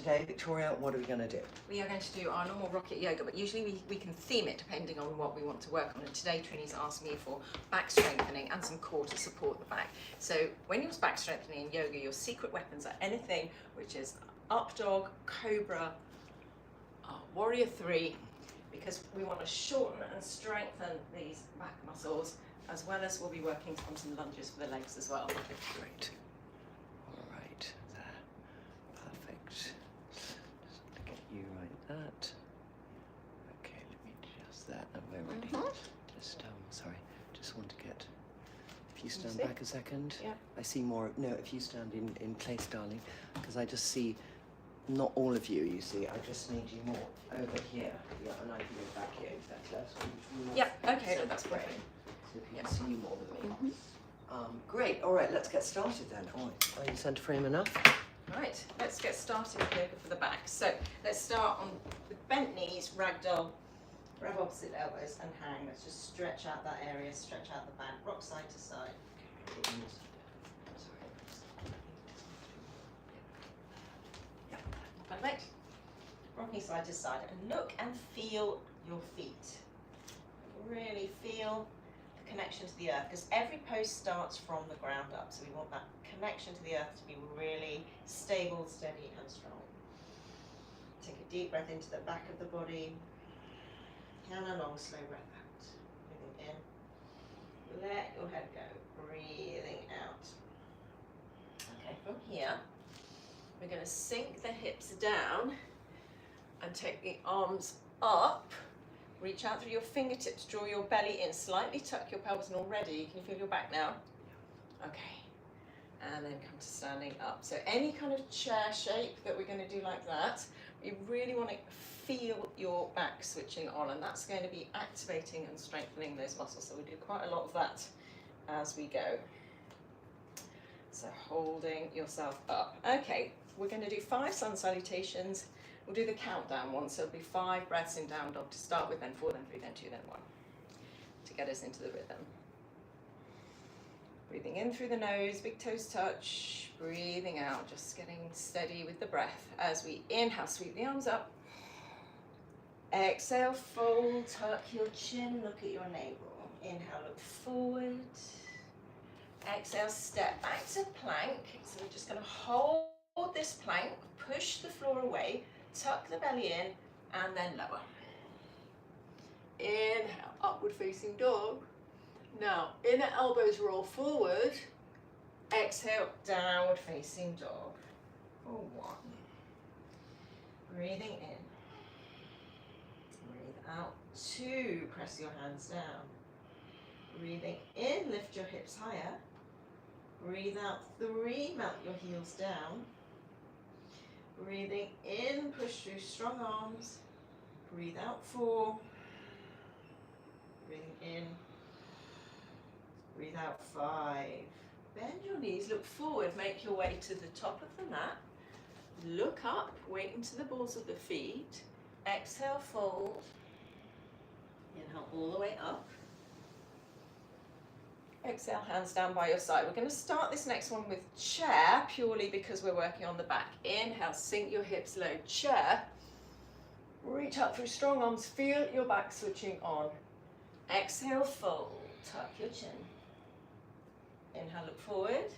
today, Victoria? What are we going to do? We are going to do our normal rocket yoga, but usually we can theme it depending on what we want to work on. And today Trinny's asked me for back strengthening and some core to support the back. So when you're back strengthening in yoga, your secret weapons are anything which is up dog, cobra, warrior 3, because we want to shorten and strengthen these back muscles, as well as we'll be working on some lunges for the legs as well. Great. All right, there. Perfect. Just want to get you like that. Okay, let me adjust that, and we're ready. Just, sorry, just want to get, if you stand back a second. Yeah. I see more, no, if you stand in place, darling, because I just see, not all of you, you see, I just need you more over here. Yeah, and I can move back here, if that's less. Yeah, okay, so that's great. So if you can see you more than me. Great, all right, let's get started then. All right, are you centre frame enough? Right, let's get started with yoga for the back. So let's start on with bent knees, ragdoll, grab opposite elbows and hang. Let's just stretch out that area, stretch out the back, rock side to side. Perfect. Rocking side to side, and look and feel your feet. Really feel the connection to the earth, because every pose starts from the ground up, so we want that connection to the earth to be really stable, steady and strong. Take a deep breath into the back of the body, and a long slow breath out. Breathing in, let your head go, breathing out. Okay, from here we're going to sink the hips down and take the arms up. Reach out through your fingertips, draw your belly in, slightly tuck your pelvis, and already, can you feel your back now? Okay, and then come to standing up. So any kind of chair shape that we're going to do like that, you really want to feel your back switching on, and that's going to be activating and strengthening those muscles. So we do quite a lot of that as we go. So holding yourself up. Okay, we're going to do 5 sun salutations. We'll do the countdown one, so it'll be 5 breaths in down dog to start with, then 4, then 3, then 2, then 1, to get us into the rhythm. Breathing in through the nose, big toes touch. Breathing out, just getting steady with the breath. As we inhale, sweep the arms up. Exhale, fold, tuck your chin, look at your navel. Inhale, look forward. Exhale, step back to plank. So we're just going to hold this plank, push the floor away, tuck the belly in, and then lower. Inhale, upward facing dog. Now, inner elbows roll forward. Exhale, downward facing dog. For 1. Breathing in. Breathe out. 2, press your hands down. Breathing in, lift your hips higher. Breathe out. 3, melt your heels down. Breathing in, push through strong arms. Breathe out. 4. Breathing in. Breathe out. 5. Bend your knees, look forward, make your way to the top of the mat. Look up, weight into the balls of the feet. Exhale, fold. Inhale all the way up. Exhale, hands down by your side. We're going to start this next one with chair, purely because we're working on the back. Inhale, sink your hips low, chair. Reach up through strong arms, feel your back switching on. Exhale, fold, tuck your chin. Inhale, look forward.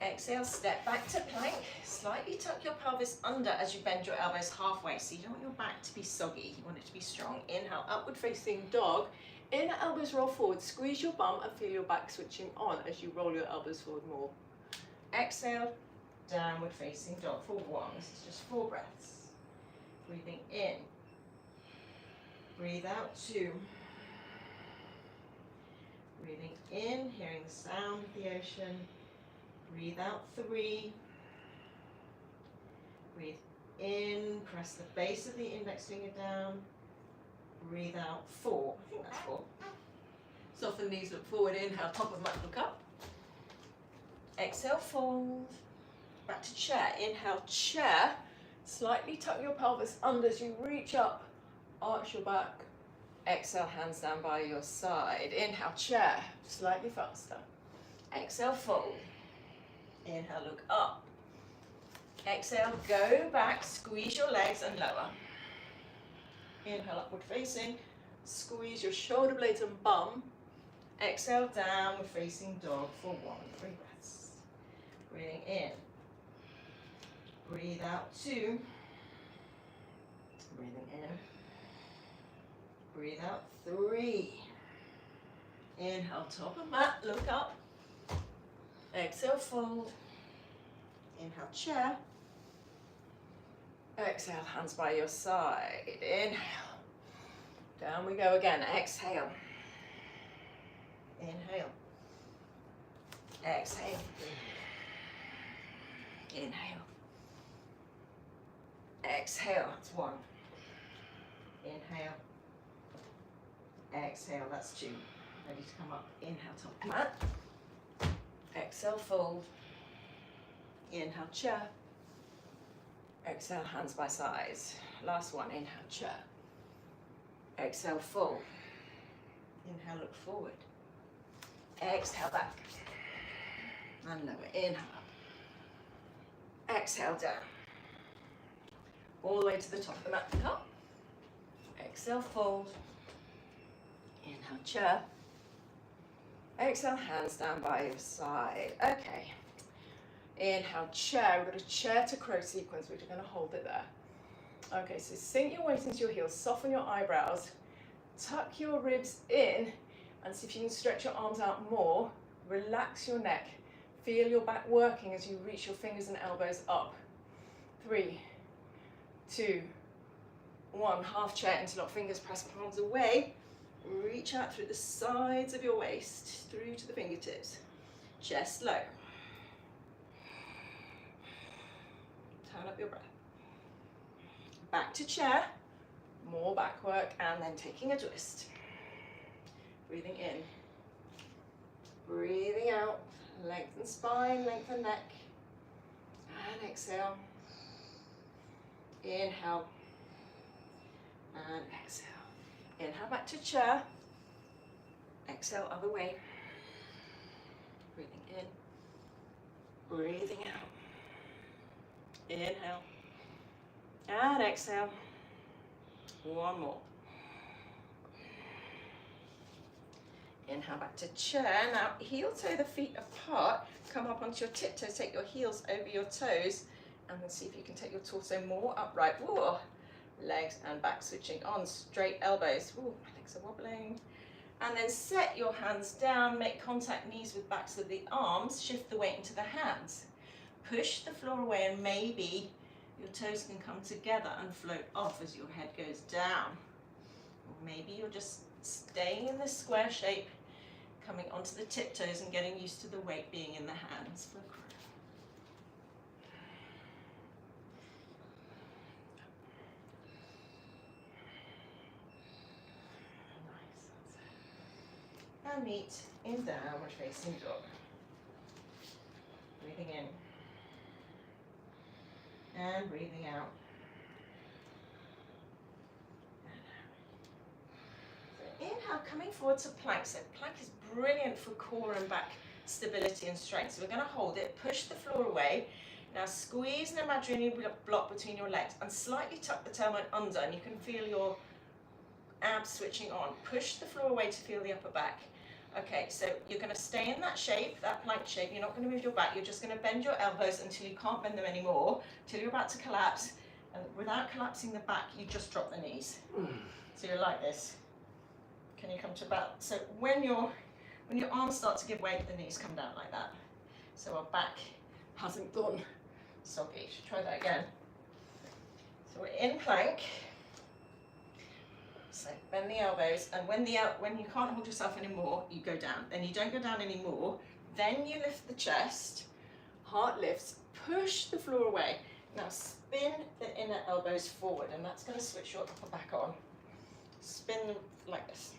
Exhale, step back to plank. Slightly tuck your pelvis under as you bend your elbows halfway. So you don't want your back to be soggy, you want it to be strong. Inhale, upward facing dog. Inner elbows roll forward, squeeze your bum and feel your back switching on as you roll your elbows forward more. Exhale, downward facing dog for 1. This is just 4 breaths. Breathing in. Breathe out. 2. Breathing in, hearing the sound of the ocean. Breathe out. 3. Breathe in, press the base of the index finger down. Breathe out. 4. I think that's 4. Soften knees, look forward. Inhale, top of mat, look up. Exhale, fold. Back to chair. Inhale, chair. Slightly tuck your pelvis under as you reach up, arch your back. Exhale, hands down by your side. Inhale, chair, slightly faster. Exhale, fold. Inhale, look up. Exhale, go back, squeeze your legs and lower. Inhale, upward facing. Squeeze your shoulder blades and bum. Exhale, downward facing dog for 1. 3 breaths. Breathing in. Breathe out 2. Breathing in. Breathe out 3. Inhale, top of mat, look up. Exhale, fold. Inhale, chair. Exhale, hands by your side. Inhale. Down we go again. Exhale. Inhale. Exhale. Inhale. Exhale. That's 1. Inhale. Exhale. That's 2. Ready to come up. Inhale, top of mat. Exhale, fold. Inhale, chair. Exhale, hands by sides. Last one. Inhale, chair. Exhale, fold. Inhale, look forward. Exhale, back. And lower. Inhale up. Exhale, down. All the way to the top of the mat. Up. Exhale, fold. Inhale, chair. Exhale, hands down by your side. Okay. Inhale, chair. We've got a chair to crow sequence. We're going to hold it there. Okay, so sink your weight into your heels. Soften your eyebrows. Tuck your ribs in. And see if you can stretch your arms out more. Relax your neck. Feel your back working as you reach your fingers and elbows up. 3, 2, 1. Half chair, interlock fingers, press palms away. Reach out through the sides of your waist, through to the fingertips. Chest low. Turn up your breath. Back to chair. More back work and then taking a twist. Breathing in. Breathing out. Lengthen spine, lengthen neck. And exhale. Inhale. And exhale. Inhale back to chair. Exhale other way. Breathing in. Breathing out. Inhale. And exhale. One more. Inhale back to chair. Now heel toe the feet apart. Come up onto your tiptoes. Take your heels over your toes. And then see if you can take your torso more upright. Whoa. Legs and back switching on. Straight elbows. Ooh, my legs are wobbling. And then set your hands down. Make contact knees with backs of the arms. Shift the weight into the hands. Push the floor away and maybe your toes can come together and float off as your head goes down. Or maybe you're just staying in this square shape, coming onto the tiptoes and getting used to the weight being in the hands. For crow. Nice, that's it. And meet in downward facing dog. Breathing in. And breathing out. So inhale, coming forward to plank. So plank is brilliant for core and back stability and strength. So we're going to hold it, push the floor away. Now squeeze an imaginary block between your legs and slightly tuck the tailbone under, and you can feel your abs switching on. Push the floor away to feel the upper back. Okay, so you're going to stay in that shape, that plank shape. You're not going to move your back. You're just going to bend your elbows until you can't bend them anymore, till you're about to collapse. And without collapsing the back, you just drop the knees. So you're like this. Can you come to about, so when your arms start to give way, the knees come down like that. So our back hasn't gone soggy. Should try that again. So we're in plank. So bend the elbows, and when you can't hold yourself anymore, you go down. Then you don't go down anymore. Then you lift the chest, heart lifts, push the floor away. Now spin the inner elbows forward, and that's going to switch your upper back on. Spin them like this.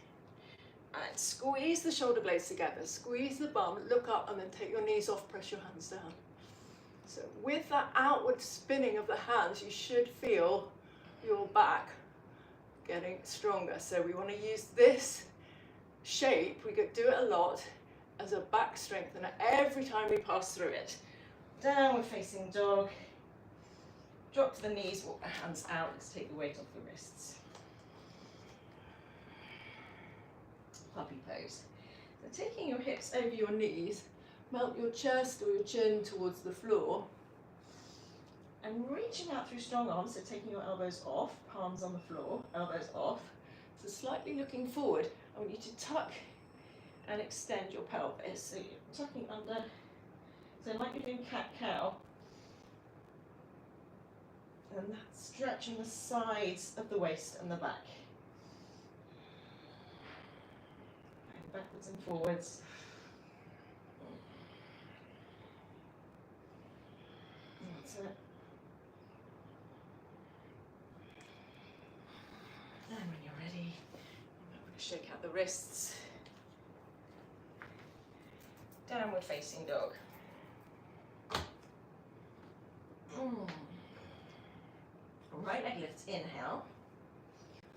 And squeeze the shoulder blades together, squeeze the bum, look up, and then take your knees off, press your hands down. So with that outward spinning of the hands, you should feel your back getting stronger. So we want to use this shape, we could do it a lot, as a back strengthener every time we pass through it. Downward facing dog. drop to the knees, walk the hands out. Let's take the weight off the wrists. Puppy pose. So taking your hips over your knees, melt your chest or your chin towards the floor, and reaching out through strong arms, so taking your elbows off, palms on the floor, elbows off. So slightly looking forward. I want you to tuck and extend your pelvis. So you're tucking under, so like you're doing cat-cow. And that's stretching the sides of the waist and the back. And backwards and forwards. That's it. And when you're ready, you might want to shake out the wrists. Downward facing dog. Right leg lifts, inhale.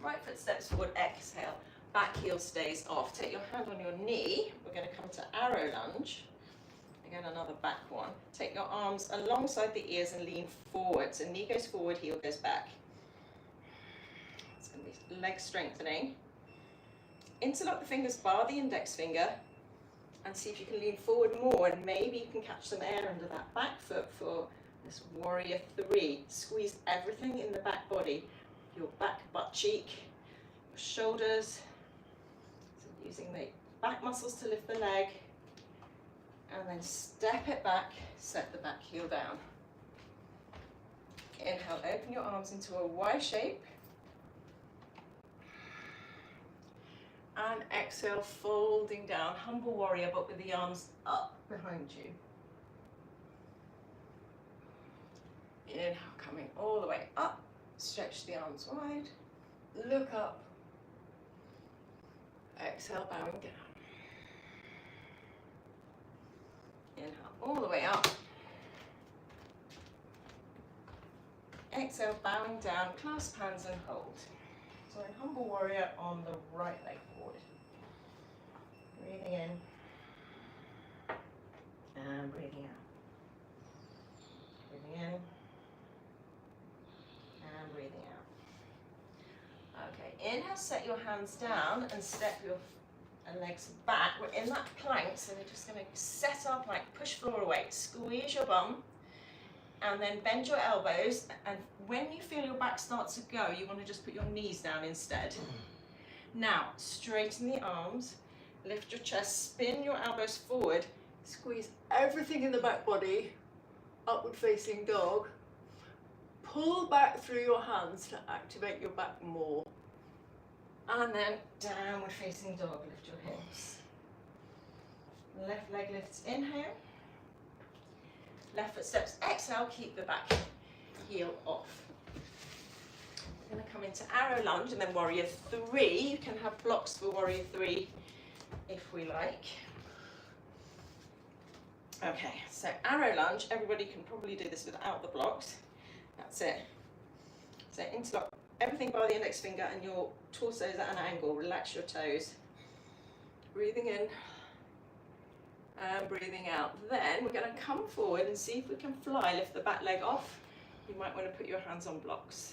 Right foot steps forward, exhale. Back heel stays off. Take your hand on your knee. We're going to come to arrow lunge. Again, another back one. Take your arms alongside the ears and lean forward. So knee goes forward, heel goes back. It's going to be leg strengthening. Interlock the fingers, bar the index finger, and see if you can lean forward more, and maybe you can catch some air under that back foot for this warrior 3. Squeeze everything in the back body, your back butt cheek, your shoulders, so using the back muscles to lift the leg, and then step it back, set the back heel down. Inhale, open your arms into a Y shape, and exhale, folding down, humble warrior, but with the arms up behind you. Inhale, coming all the way up, stretch the arms wide, look up, exhale, bowing down. Inhale, all the way up, exhale, bowing down, clasp hands and hold. So in humble warrior on the right leg forward. Breathing in, and breathing out. Breathing in, and breathing out. Okay, inhale, set your hands down and step your legs back. We're in that plank, so we're just going to set our plank, push floor away, squeeze your bum, and then bend your elbows. And when you feel your back starts to go, you want to just put your knees down instead. Now, straighten the arms, lift your chest, spin your elbows forward, squeeze everything in the back body, upward facing dog. Pull back through your hands to activate your back more. And then downward facing dog, lift your hips. Left leg lifts, inhale. Left foot steps, exhale, keep the back heel off. We're going to come into arrow lunge and then warrior 3. You can have blocks for warrior 3 if we like. Okay, so arrow lunge, everybody can probably do this without the blocks. That's it. So interlock everything by the index finger and your torso is at an angle. Relax your toes. Breathing in and breathing out. Then we're going to come forward and see if we can fly. Lift the back leg off. You might want to put your hands on blocks.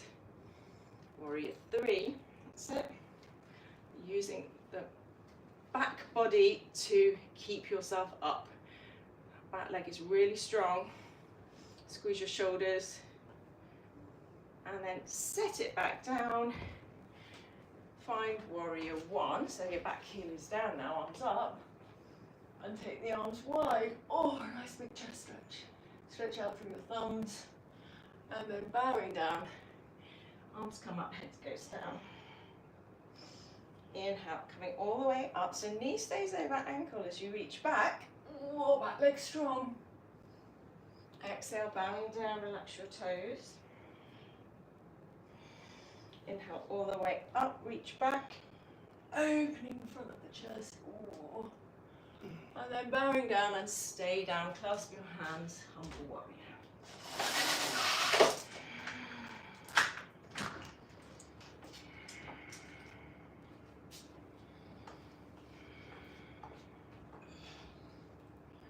Warrior 3. That's it. Using the back body to keep yourself up. Back leg is really strong. Squeeze your shoulders. And then set it back down. Find warrior 1. So your back heel is down now, arms up. And take the arms wide. Oh, a nice big chest stretch. Stretch out through your thumbs. And then bowing down. Arms come up, head goes down. Inhale, coming all the way up. So knee stays over ankle as you reach back. Oh, back leg strong. Exhale, bowing down, relax your toes. Inhale all the way up, reach back, opening the front of the chest. Ooh. And then bowing down and stay down, clasp your hands, humble warrior.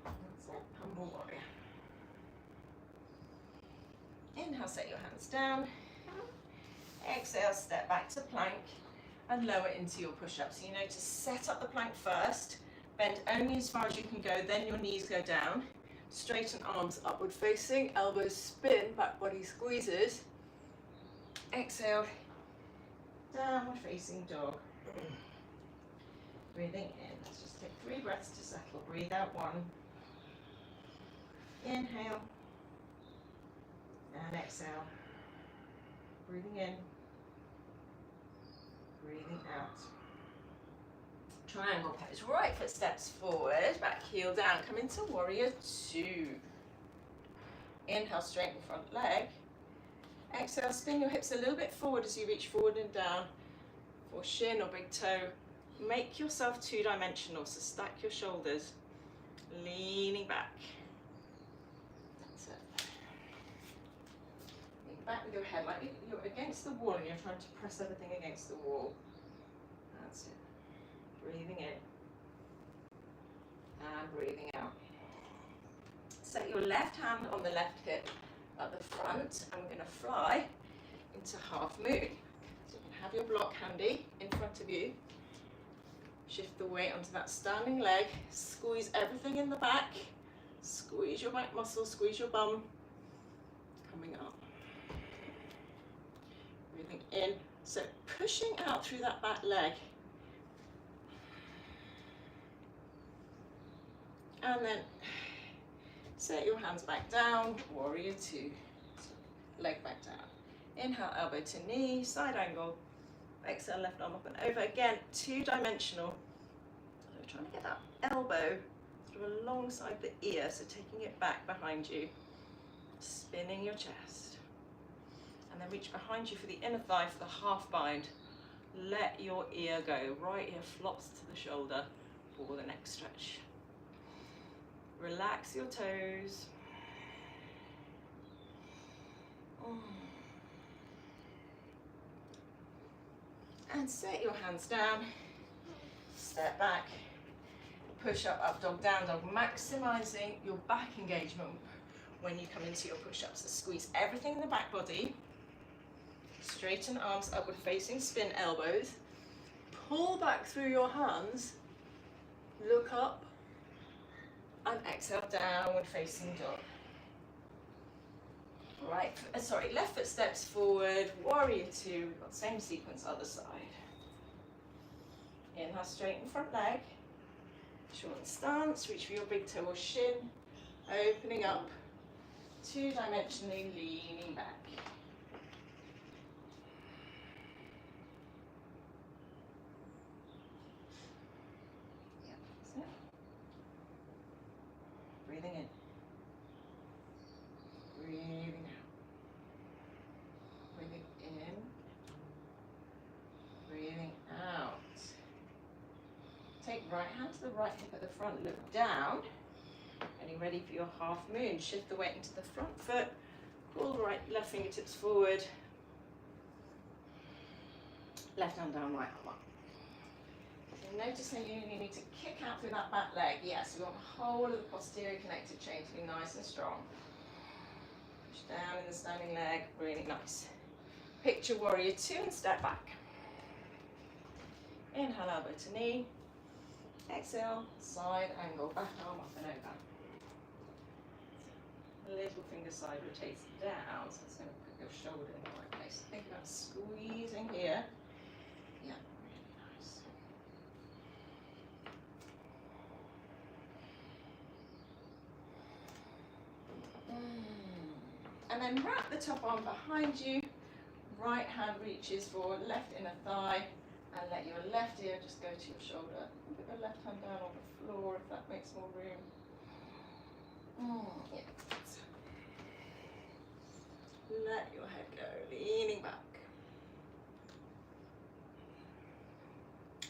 That's it, humble warrior. Inhale, set your hands down. Exhale, step back to plank and lower into your push-up. So you know to set up the plank first, bend only as far as you can go, then your knees go down. Straighten arms upward facing, elbows spin, back body squeezes. Exhale, downward facing dog. Breathing in, let's just take 3 breaths to settle. Breathe out 1. Inhale. And exhale. Breathing in. Breathing out. Triangle pose. Right foot steps forward, back heel down. Come into warrior 2. Inhale, straighten front leg. Exhale, spin your hips a little bit forward as you reach forward and down for shin or big toe. Make yourself 2-dimensional, so stack your shoulders, leaning back. That's it. Lean back with your head like you're against the wall and you're trying to press everything against the wall. That's it. Breathing in and breathing out. Set your left hand on the left hip at the front, and we're going to fly into half moon. So you can have your block handy in front of you. Shift the weight onto that standing leg. Squeeze everything in the back. Squeeze your back muscles, squeeze your bum. Coming up. Breathing in. So pushing out through that back leg. And then set your hands back down, warrior 2. Leg back down. Inhale, elbow to knee, side angle. Exhale, left arm up and over. Again, 2-dimensional. So we're trying to get that elbow sort of alongside the ear, so taking it back behind you. Spinning your chest. And then reach behind you for the inner thigh for the half bind. Let your ear go. Right ear flops to the shoulder for the next stretch. Relax your toes. And set your hands down. Step back. Push up, up dog, down dog. Maximizing your back engagement when you come into your push-ups. So squeeze everything in the back body. Straighten arms upward facing, spin elbows. Pull back through your hands. Look up. And exhale, downward facing dog. Left foot steps forward, warrior 2. We've got same sequence, other side. Inhale, straighten front leg. Shorten stance, reach for your big toe or shin. Opening up, 2-dimensionally leaning back. Breathing in. Breathing out. Breathing in. Breathing out. Take right hand to the right hip at the front, look down. Getting ready for your half moon. Shift the weight into the front foot. Pull the left fingertips forward. Left hand down, right arm up. Noticing you need to kick out through that back leg. Yes, we want the whole of the posterior connected chain to be nice and strong. Push down in the standing leg, really nice. Picture warrior 2 and step back. Inhale, elbow to knee. Exhale, side angle, back arm up and over. Little finger side rotates down, so it's going to put your shoulder in the right place. Think about squeezing here. Yeah. And then wrap the top arm behind you. Right hand reaches for left inner thigh. And let your left ear just go to your shoulder. Put your left hand down on the floor if that makes more room. Yeah. Let your head go, leaning back.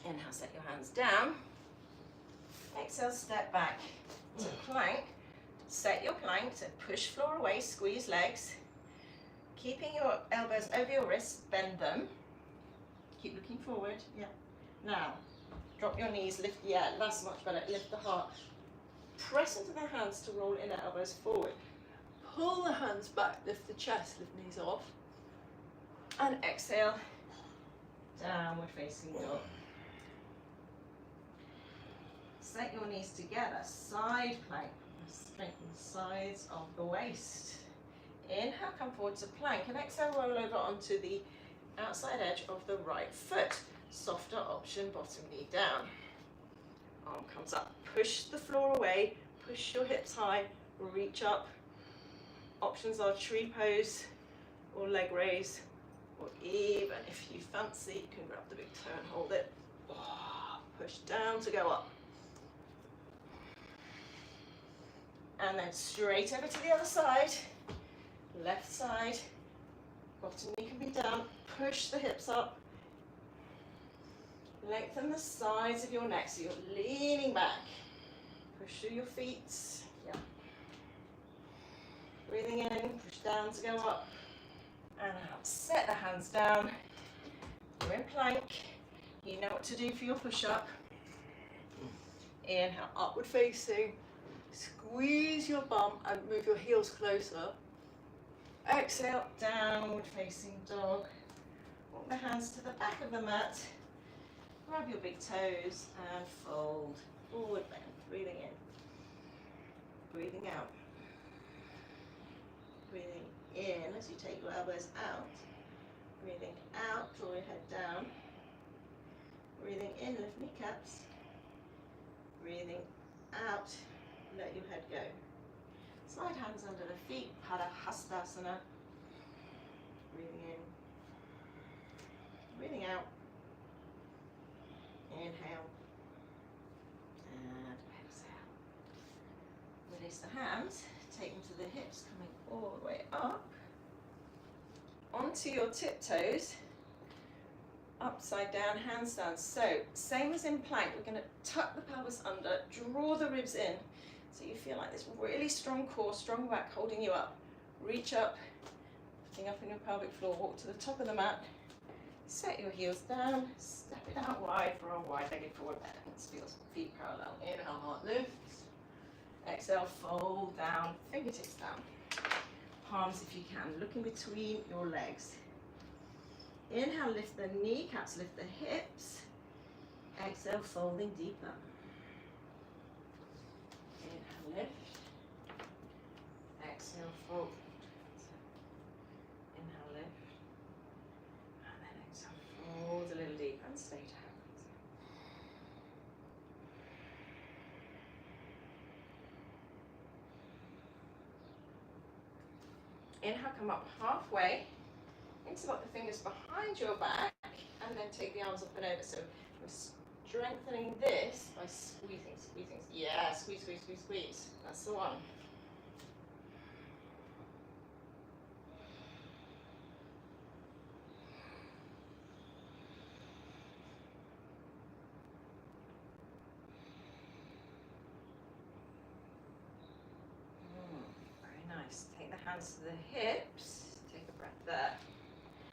Inhale, set your hands down. Exhale, step back to plank. Set your plank, so push floor away, squeeze legs. Keeping your elbows over your wrists, bend them. Keep looking forward, yeah. Now, drop your knees, lift, yeah, that's much better. Lift the heart. Press into the hands to roll inner elbows forward. pull the hands back, lift the chest, lift knees off. And exhale, downward facing dog. Set your knees together, side plank. Strengthen the sides of the waist. Inhale, come forward to plank, and exhale, roll over onto the outside edge of the right foot. Softer option, bottom knee down. Arm comes up, push the floor away, push your hips high, reach up. Options are tree pose or leg raise, or even if you fancy, you can grab the big toe and hold it. Push down to go up. And then straight over to the other side. Left side, bottom knee can be down, push the hips up. Lengthen the sides of your neck so you're leaning back. Push through your feet. Yeah. Breathing in, push down to go up. And out. Set the hands down. You're in plank. You know what to do for your push-up. Inhale, upward facing. Squeeze your bum and move your heels closer. Exhale, downward facing dog. Walk the hands to the back of the mat. Grab your big toes and fold. Forward bend. Breathing in. Breathing out. Breathing in as you take your elbows out. Breathing out, draw your head down. Breathing in, lift kneecaps. Breathing out, let your head go. Slide hands under the feet, Padahastasana. Breathing in. Breathing out. Inhale. And exhale. Release the hands, take them to the hips, coming all the way up. Onto your tiptoes. Upside down, handstand. So, same as in plank, we're going to tuck the pelvis under, draw the ribs in. So you feel like this really strong core, strong back holding you up. Reach up, lifting up in your pelvic floor, walk to the top of the mat. Set your heels down, step it out wide for a wide-legged forward bend. Let's feel feet parallel. Inhale, heart lifts. Exhale, fold down, fingertips down. Palms if you can, looking between your legs. Inhale, lift the kneecaps, lift the hips. Exhale, folding deeper. Inhale, lift. Exhale, fold. Inhale, lift. And then exhale, fold a little deeper and stay down. Inhale, come up halfway. Interlock the fingers behind your back and then take the arms up and over. So we're strengthening this by squeezing. Yeah, squeeze. That's the one. Very nice. Take the hands to the hips. Take a breath there.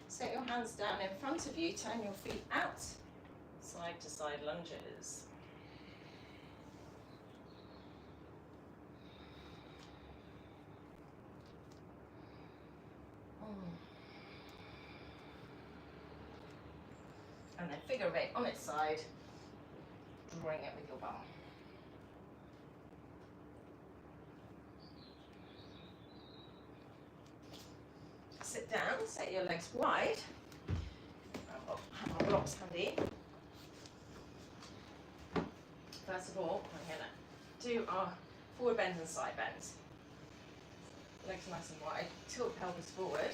Set your hands down in front of you, turn your feet out, side to side lunges. And then figure of eight on its side, drawing it with your bum. Sit down, set your legs wide. Have our blocks handy. First of all, we're going to do our forward bends and side bends. Legs nice and wide. Tilt pelvis forward.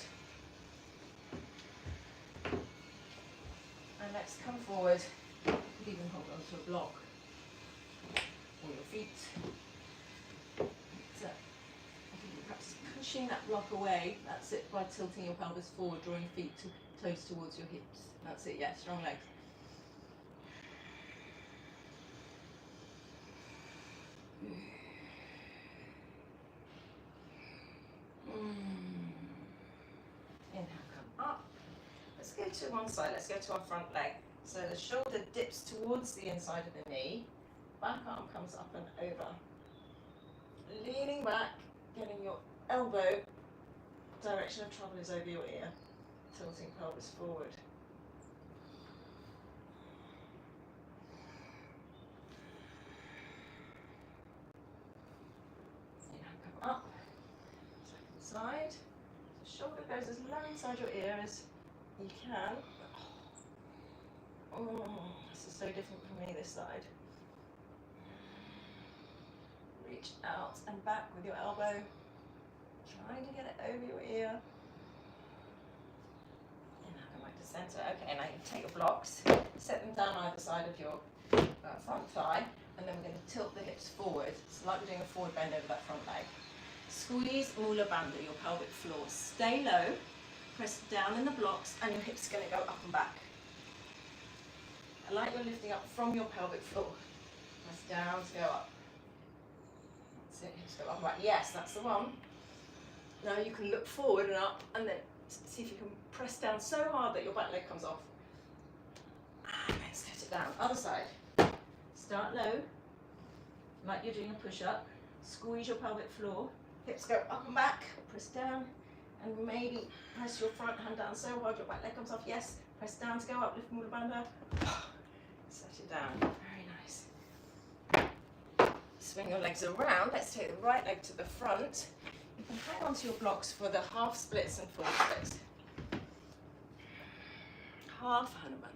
And let's come forward. You can even hold onto a block or your feet. So, perhaps pushing that block away. That's it, by tilting your pelvis forward, drawing your feet toes towards your hips. That's it, yeah, strong legs. Inhale, come up. Let's go to one side, let's go to our front leg. So the shoulder dips towards the inside of the knee, back arm comes up and over. Leaning back, getting your elbow direction of travel is over your ear, tilting pelvis forward. Inhale, come up, second side. The shoulder goes as low inside your ear as you can. Oh, this is so different from me this side. Reach out and back with your elbow, trying to get it over your ear. And now come back to center. Okay, now you take your blocks, set them down either side of your front thigh, and then we're going to tilt the hips forward. It's like we're doing a forward bend over that front leg. Squeeze mula bandha, your pelvic floor. Stay low, press down in the blocks, and your hips are going to go up and back. Like you're lifting up from your pelvic floor. Press down to go up. That's it, hips go up and back. Yes, that's the one. Now you can look forward and up, and then see if you can press down so hard that your back leg comes off. And then set it down. Other side. Start low, like you're doing a push-up. Squeeze your pelvic floor. Hips go up and back. Press down, and maybe press your front hand down so hard your back leg comes off. Yes. Press down to go up. Lift mula bandha. Set it down. Very nice. Swing your legs around. Let's take the right leg to the front. You can hang on to your blocks for the half splits and full splits. Half Hanuman.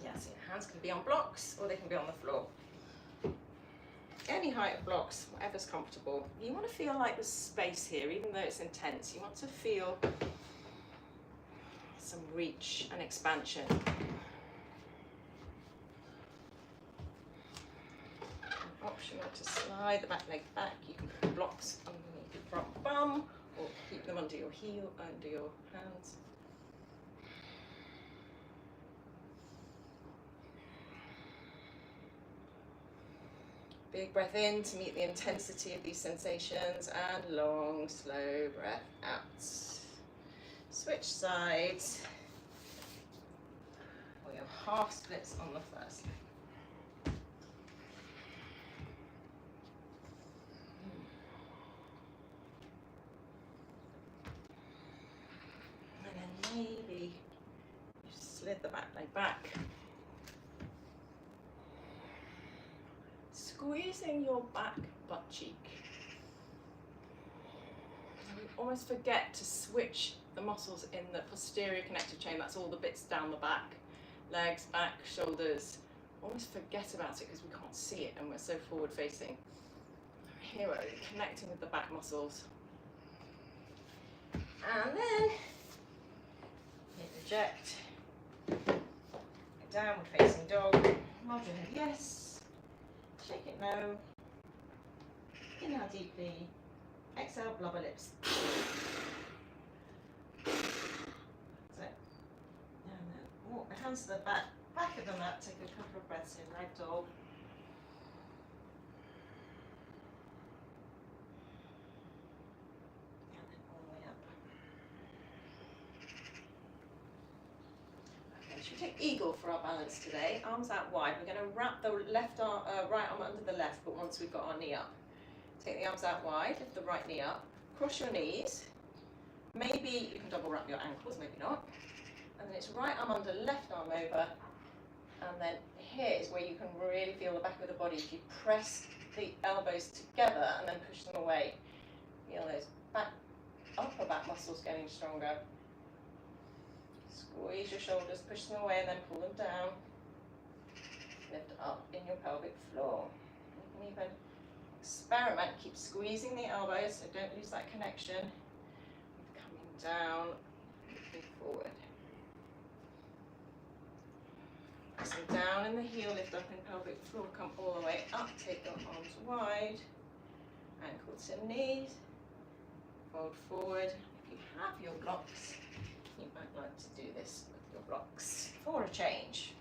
Yeah, so your hands can be on blocks or they can be on the floor. Any height of blocks, whatever's comfortable. You want to feel like there's space here, even though it's intense. You want to feel some reach and expansion. Optional to slide the back leg back. You can put blocks underneath your front bum or keep them under your heel, under your hands. Big breath in to meet the intensity of these sensations, and long, slow breath out. Switch sides. We have half splits on the first leg. And then maybe you slid the back leg back. Squeezing your back butt cheek. We almost forget to switch the muscles in the posterior connective chain. That's all the bits down the back. Legs, back, shoulders. Almost forget about it because we can't see it and we're so forward facing. Here we're connecting with the back muscles. And then hit reject. Downward facing dog. Nod your head yes. Shake it no. Inhale deeply. Exhale, blubber lips. So, and then walk the hands to the back of the mat. Take a couple of breaths in, rag doll. And then all the way up. Okay, should we take eagle for our balance today? Arms out wide. We're going to wrap the left arm, right arm under the left, but once we've got our knee up. Take the arms out wide, lift the right knee up, cross your knees. Maybe you can double wrap your ankles, maybe not. And then it's right arm under, left arm over. And then here is where you can really feel the back of the body. If you press the elbows together and then push them away, feel those upper back muscles getting stronger. Squeeze your shoulders, push them away and then pull them down. Lift up in your pelvic floor. You can even experiment, keep squeezing the elbows so don't lose that connection. Coming down, moving forward. Pressing down in the heel, lift up in pelvic floor, come all the way up, take your arms wide, ankle to knees, fold forward. If you have your blocks, you might like to do this with your blocks for a change.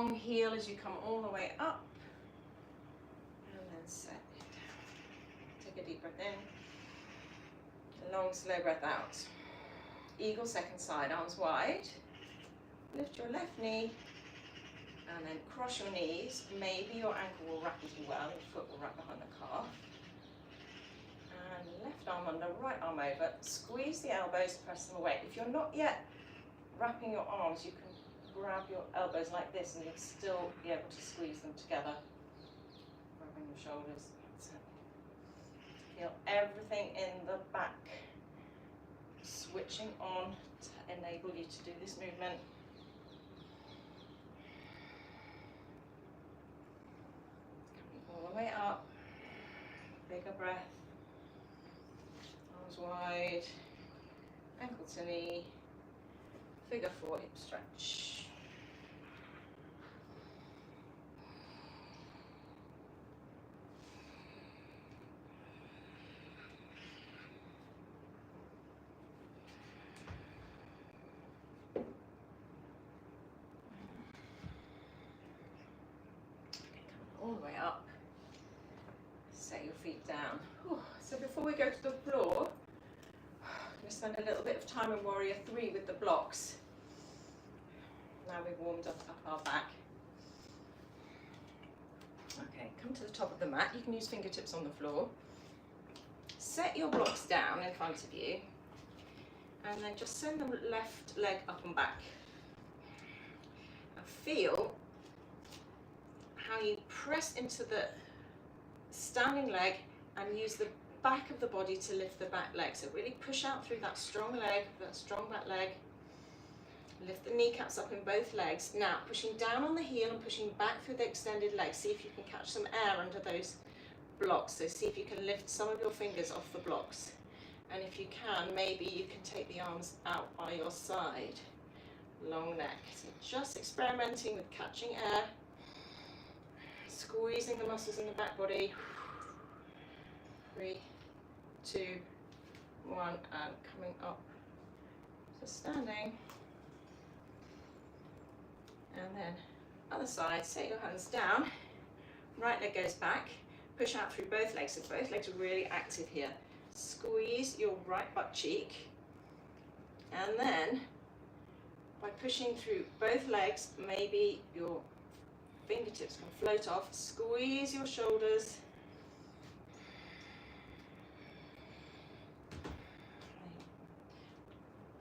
long heel as you come all the way up. And then set it down. Take a deep breath in. Long, slow breath out. Eagle, second side, arms wide. Lift your left knee. And then cross your knees. Maybe your ankle will wrap as well. Your foot will wrap behind the calf. And left arm under, right arm over. Squeeze the elbows, press them away. If you're not yet wrapping your arms, you can grab your elbows like this and you'll still be able to squeeze them together. Rubbing your shoulders. That's it. Feel everything in the back switching on to enable you to do this movement. Coming all the way up. Bigger breath. Arms wide. Ankle to knee. Figure 4 hip stretch. All the way up. Set your feet down. Whew. So before we go to the floor, I'm going to spend a little bit of time in Warrior 3 with the blocks. Now we've warmed up our back. Okay, come to the top of the mat. You can use fingertips on the floor. Set your blocks down in front of you. And then just send the left leg up and back. And feel how you press into the standing leg and use the back of the body to lift the back leg. So really push out through that strong leg, that strong back leg. Lift the kneecaps up in both legs. Now pushing down on the heel and pushing back through the extended leg. See if you can catch some air under those blocks. So see if you can lift some of your fingers off the blocks. And if you can, maybe you can take the arms out by your side. Long neck. So just experimenting with catching air. Squeezing the muscles in the back body. 3, 2, 1, and coming up to standing. And then other side, set your hands down. Right leg goes back. Push out through both legs. So both legs are really active here. Squeeze your right butt cheek. And then by pushing through both legs, maybe your fingertips can float off. Squeeze your shoulders.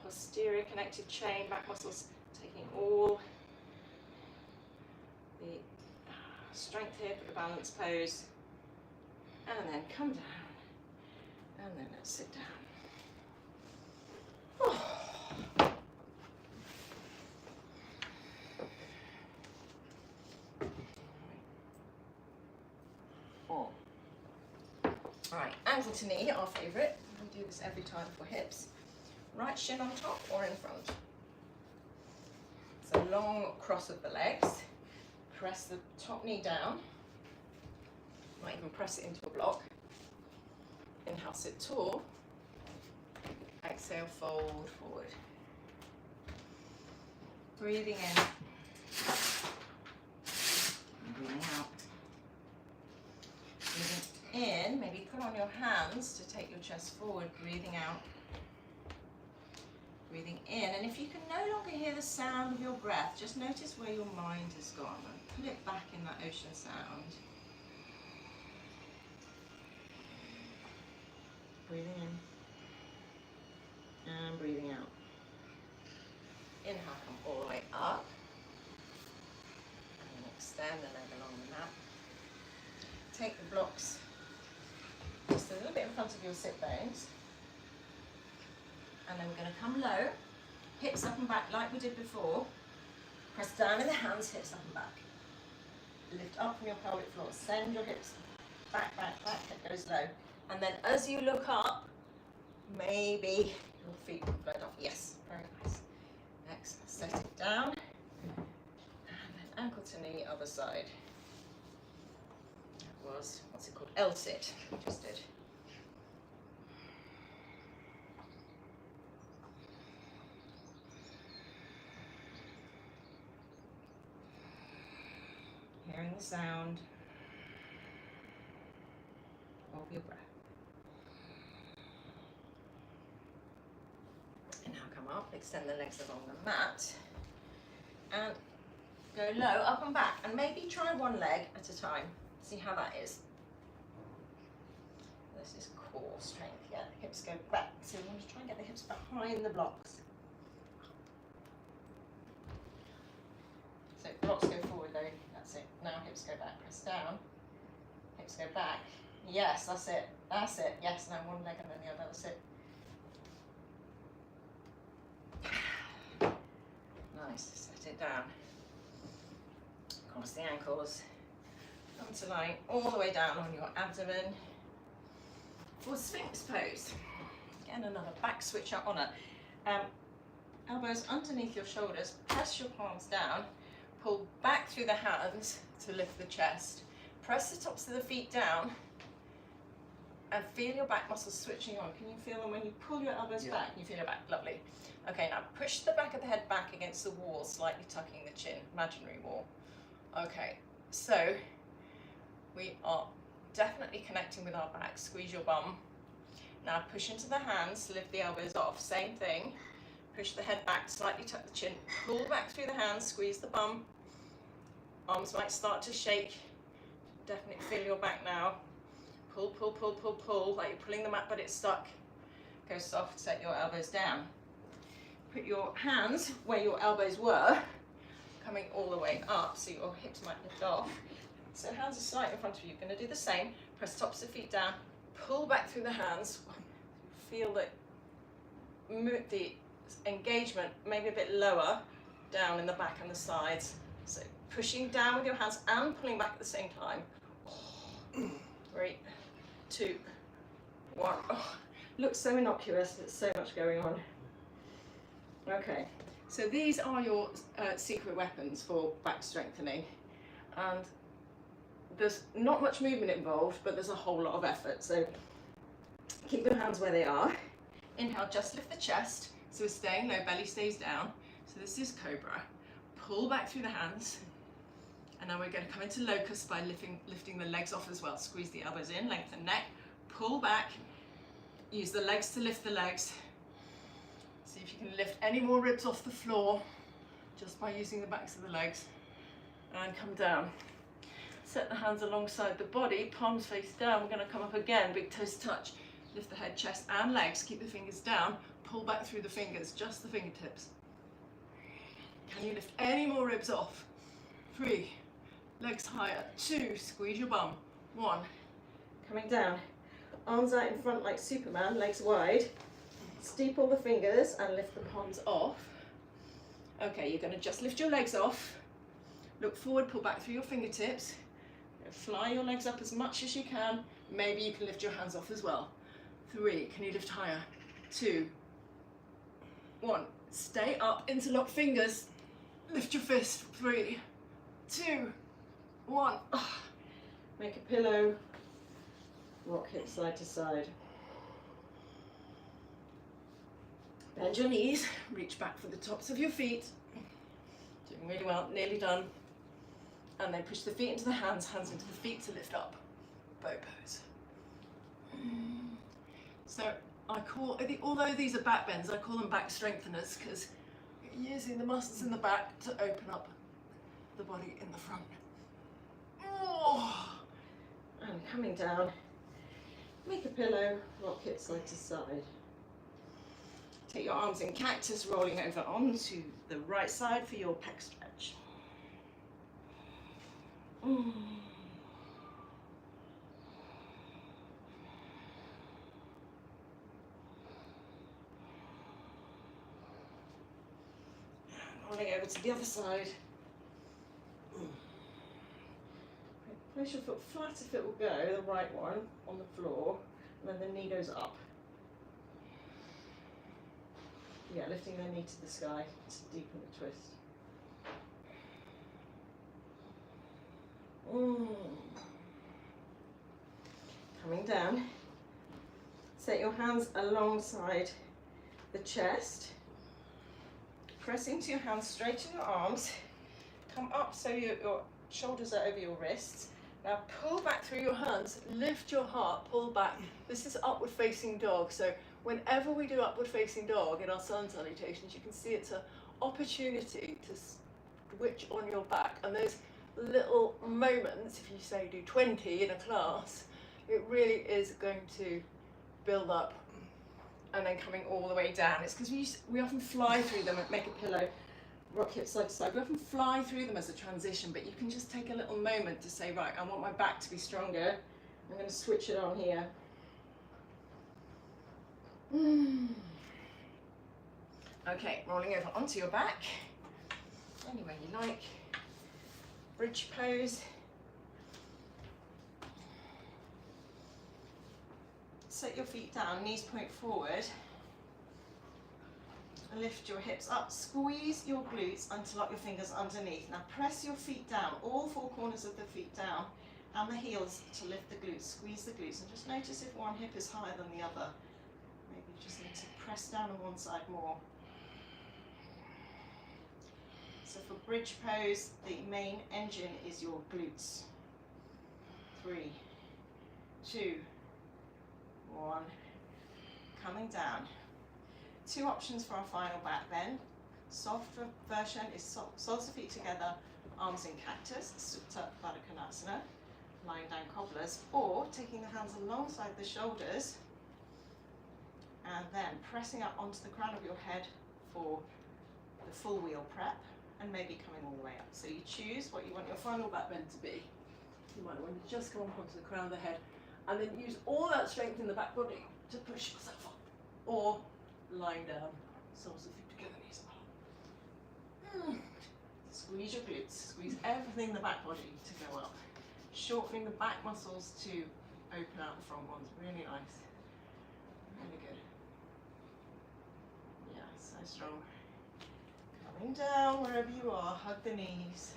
Posterior connective chain, back muscles taking all the strength here for the balance pose. And then come down. And then let's sit down. Right, ankle to knee, our favourite. We do this every time for hips. Right shin on top or in front. So long cross of the legs. Press the top knee down. Might even press it into a block. Inhale, sit tall. Exhale, fold forward. Breathing in. And breathing out. Breathing in, maybe put on your hands to take your chest forward. Breathing out. Breathing in. And if you can no longer hear the sound of your breath, just notice where your mind has gone and put it back in that ocean sound. Breathing in and breathing out. Inhale, come all the way up. And then extend the leg along the mat. Take the blocks just a little bit in front of your sit bones. And then we're going to come low, hips up and back like we did before. Press down in the hands, hips up and back. Lift up from your pelvic floor. Send your hips back, back, back. It goes low. And then as you look up, maybe your feet will float off. Yes, very nice. Excellent. Set it down. And then ankle to knee, other side. That was, what's it called? L-sit, we just did. hearing the sound of your breath. And now come up, extend the legs along the mat, and go low, up and back, and maybe try one leg at a time. See how that is. This is core strength, yeah, the hips go back. So we want to try and get the hips behind the blocks. So blocks go forward though, that's it. Now hips go back, press down, hips go back. Yes, that's it, yes, now one leg and then the other, that's it. Nice, set it down. Cross the ankles, come to line all the way down on your abdomen for Sphinx pose. Again, another back switch up on it. Elbows underneath your shoulders, press your palms down, pull back through the hands to lift the chest. Press the tops of the feet down and feel your back muscles switching on. Can you feel them when you pull your elbows back? You feel your back, lovely. Okay, now push the back of the head back against the wall, slightly tucking the chin, imaginary wall. Okay, so we are definitely connecting with our back. Squeeze your bum. Now push into the hands, lift the elbows off. Same thing. Push the head back, slightly tuck the chin. Pull back through the hands, squeeze the bum. Arms might start to shake. Definitely feel your back now. Pull, pull, pull, pull, pull, like you're pulling the mat but it's stuck. Go soft, set your elbows down. Put your hands where your elbows were, coming all the way up, so your hips might lift off. So hands are slightly in front of you. You're going to do the same. Press tops of feet down, pull back through the hands. Feel that the engagement maybe a bit lower down in the back and the sides. So pushing down with your hands and pulling back at the same time. 3, 2, 1. Oh, looks so innocuous, there's so much going on. Okay, so these are your secret weapons for back strengthening, and there's not much movement involved, but there's a whole lot of effort. So keep your hands where they are. Inhale, just lift the chest, so we're staying low, belly stays down. So this is Cobra. Pull back through the hands, and now we're going to come into locust by lifting the legs off as well. Squeeze the elbows in, lengthen neck, pull back, use the legs to lift the legs. See if you can lift any more ribs off the floor just by using the backs of the legs, and come down. Set the hands alongside the body, palms face down. We're going to come up again, big toes touch. Lift the head, chest and legs, keep the fingers down, pull back through the fingers, just the fingertips. Can you lift any more ribs off? 3, legs higher, 2, squeeze your bum, 1, coming down. Arms out in front like Superman, legs wide. Steeple the fingers and lift the palms off. Okay, you're going to just lift your legs off. Look forward, pull back through your fingertips. Fly your legs up as much as you can. Maybe you can lift your hands off as well. 3, can you lift higher? 2, 1, stay up, interlock fingers. Lift your fist. 3, 2, 1. Make a pillow. Rock hips side to side. Bend your knees, reach back for the tops of your feet. Doing really well, nearly done. And then push the feet into the hands, hands into the feet to lift up. Bow pose. So although these are back bends, I call them back strengtheners because you're using the muscles in the back to open up the body in the front. And coming down, make a pillow, rock hips side to side. Take your arms in cactus, rolling over onto the right side for your pec stretch. Rolling over to the other side. Place your foot flat if it will go, the right one, on the floor, and then the knee goes up. Yeah, lifting the knee to the sky to deepen the twist. Coming down. Set your hands alongside the chest. Press into your hands, straighten your arms. Come up so your shoulders are over your wrists. Now pull back through your hands, lift your heart, pull back. This is upward facing dog. So whenever we do upward facing dog in our sun salutations, you can see it's an opportunity to switch on your back. And those little moments, if you say do 20 in a class, it really is going to build up. And then coming all the way down. It's because we often fly through them and make a pillow, rock hips side to side. We often fly through them as a transition, but you can just take a little moment to say, right, I want my back to be stronger. I'm going to switch it on here. Okay, rolling over onto your back. Anywhere you like. Bridge pose. Set your feet down, knees point forward. Lift your hips up, squeeze your glutes until up your fingers underneath. Now press your feet down, all four corners of the feet down, and the heels to lift the glutes. Squeeze the glutes, and just notice if one hip is higher than the other. Maybe you just need to press down on one side more. So for bridge pose, the main engine is your glutes. 3, 2, 1, coming down. 2 options for our final back bend. Soft version is soles of feet together, arms in cactus, Supta Baddha Konasana, lying down cobblers, or taking the hands alongside the shoulders and then pressing up onto the crown of your head for the full wheel prep and maybe coming all the way up. So you choose what you want your final back bend to be. You might want to just come up onto the crown of the head and then use all that strength in the back body to push yourself up. Or lying down, soles of feet together, knees up. Squeeze your glutes, squeeze everything in the back body to go up. Shortening the back muscles to open out the front ones, really nice. Really good. Yeah, so strong. Coming down wherever you are, hug the knees.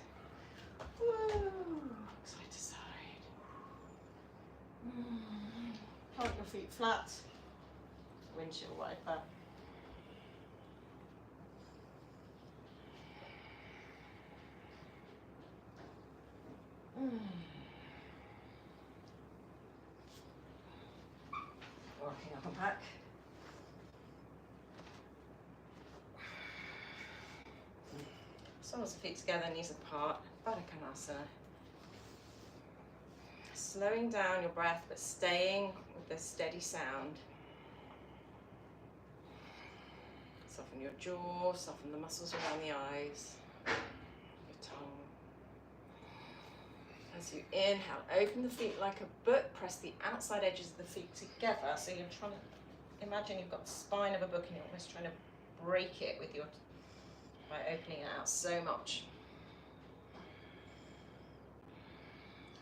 Woo! Side to side. Hold your feet flat. Windshield wiper. Working up and back. Soles of feet together, knees apart. Baddha Konasana. Slowing down your breath, but staying with the steady sound. Soften your jaw, soften the muscles around the eyes, your tongue. As you inhale, open the feet like a book, press the outside edges of the feet together. So you're trying to imagine you've got the spine of a book and you're almost trying to break it with your, by opening it out so much.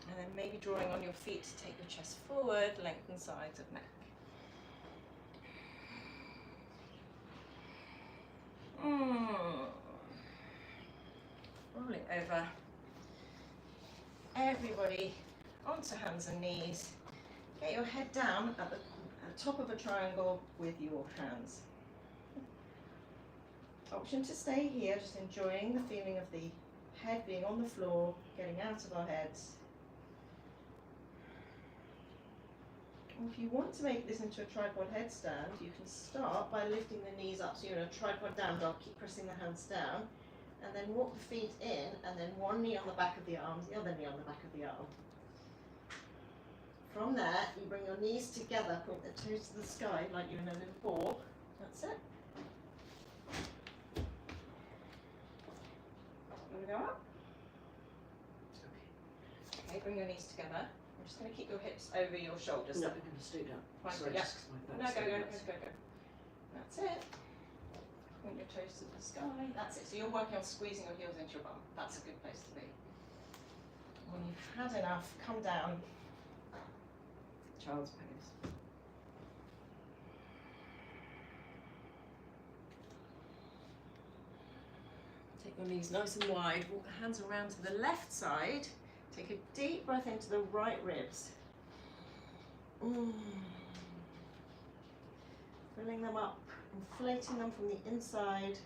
And then maybe drawing on your feet to take your chest forward, lengthen sides of neck. Rolling over. Everybody onto hands and knees. Get your head down at the top of a triangle with your hands. Option to stay here, just enjoying the feeling of the head being on the floor, getting out of our heads. If you want to make this into a tripod headstand, you can start by lifting the knees up, so you're in a tripod down dog, keep pressing the hands down, and then walk the feet in, and then one knee on the back of the arms, the other knee on the back of the arm. From there, you bring your knees together, point the toes to the sky like you're in a little ball. That's it. Want to go up? Okay, bring your knees together. I'm just going to keep your hips over your shoulders. No, I'm going to stay down. Fine, Sorry, yeah. just 'cause my No, back's go. going. That's it. Point your toes to the sky. That's it. So you're working on squeezing your heels into your bum. That's a good place to be. When you've had enough, come down. Child's pose. Take your knees nice and wide. Walk the hands around to the left side. Take a deep breath into the right ribs. Filling them up, inflating them from the inside.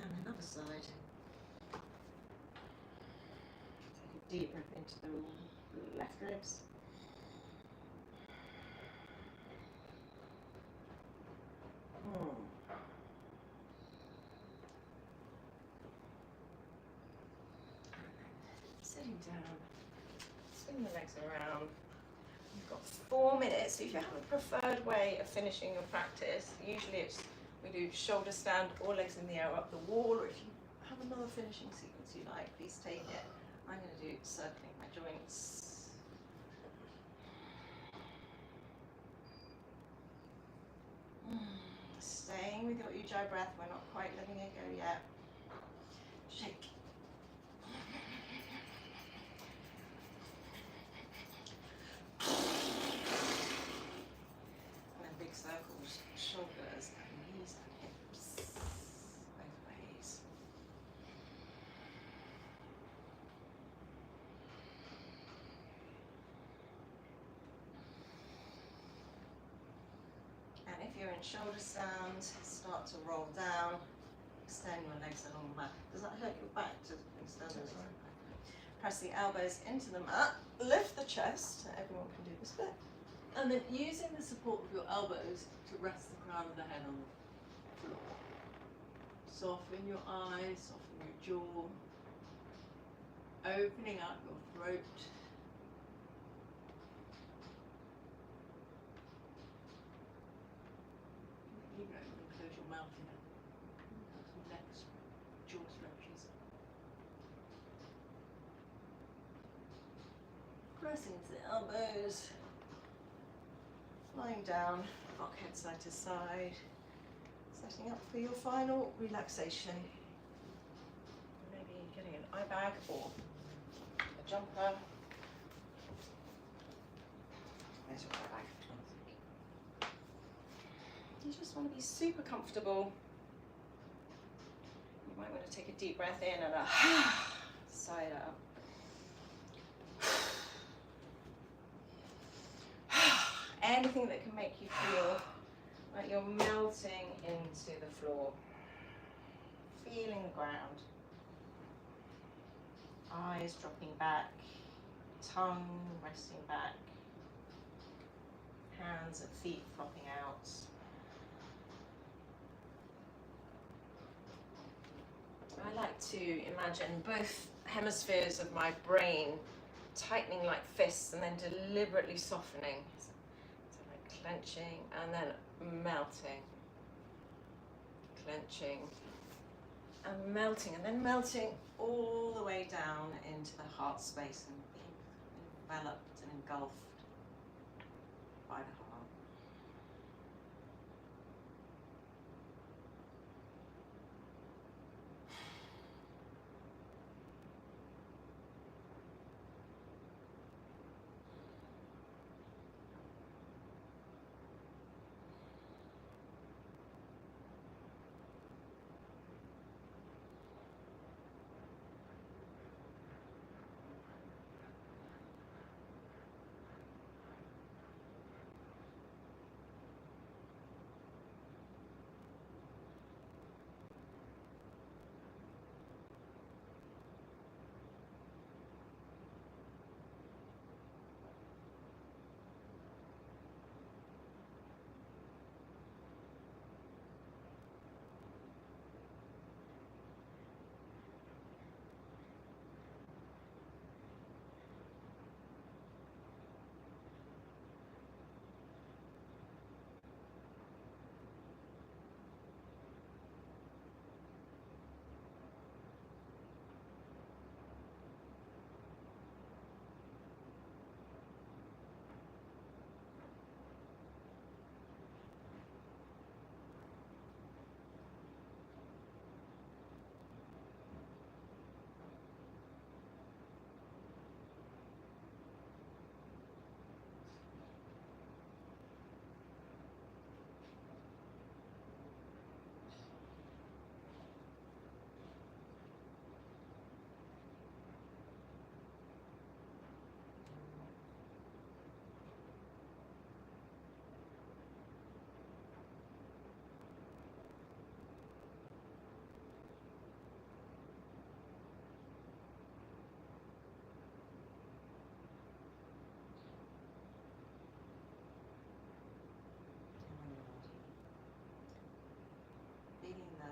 And another side. Deep breath into the left ribs. Sitting down, swing the legs around. You've got 4 minutes. If you have a preferred way of finishing your practice, usually we do shoulder stand or legs in the air up the wall, or if you have another finishing sequence you like, please take it. I'm going to do circling my joints. Staying with your ujjayi breath, we're not quite letting it go yet. Shake. And then big circles, shoulders and knees and hips, both ways. And if you're in shoulder stand, start to roll down, extend your legs along the mat. Does that hurt your back to extend the legs? Press the elbows into the mat, lift the chest, everyone can do this bit. And then using the support of your elbows to rest the crown of the head on the floor. Soften your eyes, soften your jaw, opening up your throat. You go and close your mouth here. Some neck jaw stretches. Pressing into the elbows, lying down, rock head side to side, setting up for your final relaxation. Maybe getting an eye bag or a jumper. There's your eye bag. You just want to be super comfortable. You might want to take a deep breath in and a sigh out. Anything that can make you feel like you're melting into the floor, feeling the ground, eyes dropping back, tongue resting back, hands and feet flopping out. I like to imagine both hemispheres of my brain tightening like fists and then deliberately softening. Clenching and then melting, clenching and then melting all the way down into the heart space and being enveloped and engulfed by the heart.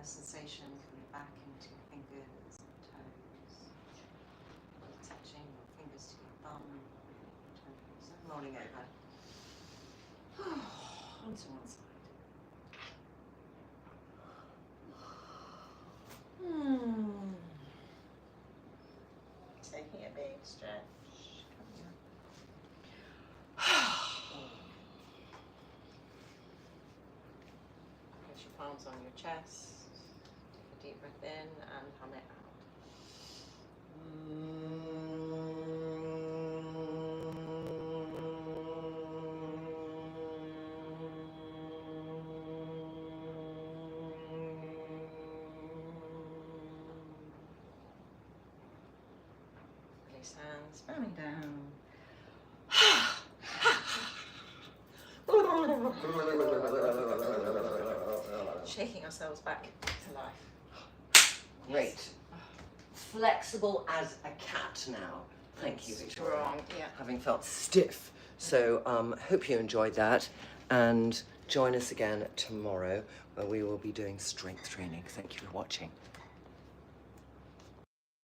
sensation coming back into your fingers and toes, touching your fingers to your thumb, toes, and rolling over onto one side. Taking a big stretch. Place your palms on your chest. Take a deep breath in and hum it out. Place hands bowing down. Shaking ourselves back to life. Great. Flexible as a cat now. Thank you, Victoria. Strong, yeah. Having felt stiff. So hope you enjoyed that, and join us again tomorrow where we will be doing strength training. Thank you for watching.